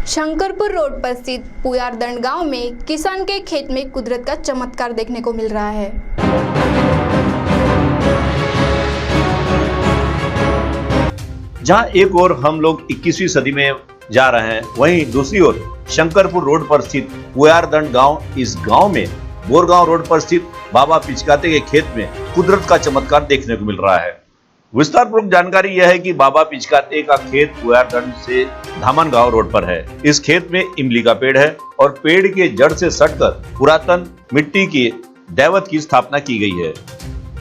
Shankarpur road पर स्थित पुयारदंड गांव में किसान के खेत में कुदरत का चमत्कार देखने को मिल रहा है। जहां एक ओर हम लोग 21वीं सदी में जा रहे हैं, वहीं दूसरी ओर शंकरपुर रोड पर स्थित पुयारदंड गांव, इस गांव में बोरगांव रोड पर स्थित बाबा पिचकाते के खेत में कुदरत का चमत्कार देखने को मिल रहा है। विस्तारपूर्वक जानकारी यह है कि बाबा पिचकाते का खेत पुयारदंड से धामनगांव रोड पर है। इस खेत में इमली का पेड़ है और पेड़ के जड़ से सटकर पुरातन मिट्टी की दैवत की स्थापना की गई है,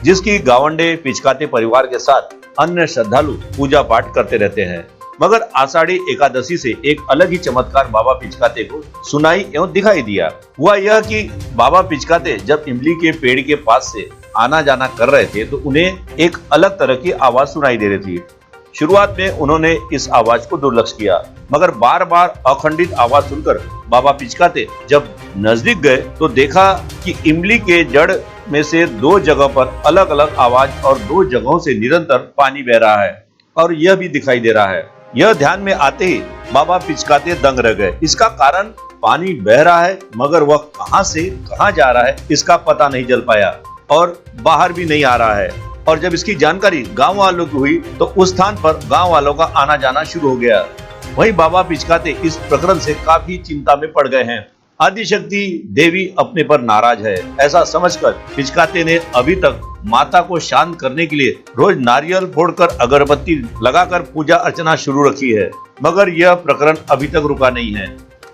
जिसकी गावंडे पिचकाते परिवार के साथ अन्य श्रद्धालु पूजा पाठ करते रहते हैं। मगर आषाढ़ी एकादशी से एक अलग ही चमत्कार बाबा पिचकाते को सुनाई एवं दिखाई दिया। हुआ यह कि बाबा पिचकाते जब इमली के पेड़ के पास से आना जाना कर रहे थे तो उन्हें एक अलग तरह की आवाज सुनाई दे रही थी। शुरुआत में उन्होंने इस आवाज को दुर्लक्ष्य किया, मगर बार बार अखंडित आवाज सुनकर बाबा पिचकाते जब नजदीक गए तो देखा कि इमली के जड़ में से दो जगह पर अलग अलग आवाज और दो जगहों से निरंतर पानी बह रहा है और यह भी दिखाई दे रहा है। यह ध्यान में आते ही बाबा पिचकाते दंग रह गए। इसका कारण पानी बह रहा है, मगर वह कहां से कहां जा रहा है इसका पता नहीं चल पाया और बाहर भी नहीं आ रहा है। और जब इसकी जानकारी गांव वालों को हुई तो उस स्थान पर गांव वालों का आना जाना शुरू हो गया। वहीं बाबा पिचकाते इस प्रकरण से काफी चिंता में पड़ गए हैं। आदिशक्ति देवी अपने पर नाराज है, ऐसा समझकर पिचकाते ने अभी तक माता को शांत करने के लिए रोज नारियल फोड़कर अगरबत्ती लगाकर पूजा अर्चना शुरू रखी है, मगर यह प्रकरण अभी तक रुका नहीं है।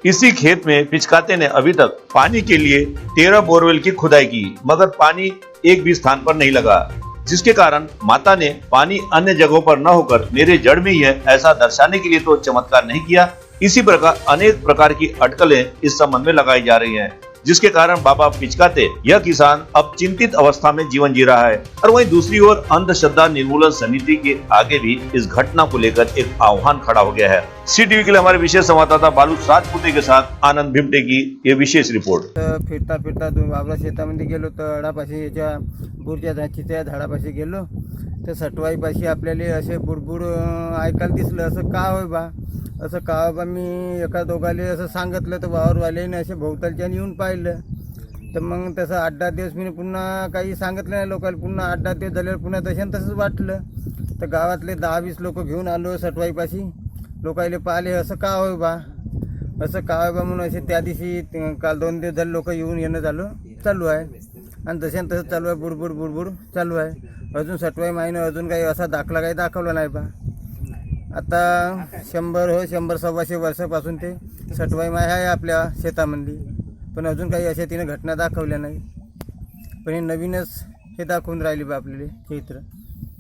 इसी खेत में पिचकाते ने अभी तक पानी के लिए 13 बोरवेल की खुदाई की, मगर पानी एक भी स्थान पर नहीं लगा, जिसके कारण माता ने पानी अन्य जगहों पर न होकर मेरे जड़ में ही है ऐसा दर्शाने के लिए तो चमत्कार नहीं किया। इसी प्रकार अनेक प्रकार की अटकलें इस संबंध में लगाई जा रही हैं, जिसके कारण बाबा पिचकाते यह किसान अब चिंतित अवस्था में जीवन जी रहा है। और वहीं दूसरी ओर अंधश्रद्धा निर्मूलन समिति के आगे भी इस घटना को लेकर एक आह्वान खड़ा हो गया है। CTV के लिए हमारे विशेष संवाददाता बालू राजपुते के साथ आनंद भिमटे की ये विशेष रिपोर्ट। फिरता फिरता आपल्या शेतामध्ये गेलो तर अडापाशी याच्या बुरच्या चित्या झाडापाशी गेलो तर सटवाईपाशी आपल्याला असे बुडबुड ऐकायला दिसलं। असं का होय बा, असं का बा, मी एका दोघाले असं सांगितलं तर वावरवाल्याने असे भोवतालच्याने येऊन पाहिलं। तर मग तसं 8-10 दिवस मी पुन्हा काही सांगितलं नाही लोकांना। पुन्हा 8-10 दिवस झाल्यावर पुन्हा तसंच वाटलं तर गावातले 10-20 लोक घेऊन आलो सटवाईपाशी। लोकायले पाहिले असं का होय बा, असं का होय बा म्हणून असे त्या दिवशी काल 2 दिवस झाले लोक येऊन येणं चालू आहे आणि तसं चालू आहे, बुडबुड चालू आहे। अजून सटवाई माईनं अजून काही असा दाखला काही दाखवला नाही बा। आता 100-125 वर्षापासून ते सटवाई माय आहे आपल्या शेतामध्ये, पण अजून काही अशा तिने घटना दाखवल्या नाही। पण हे नवीनच हे दाखवून राहिली बा आपल्याला चित्र।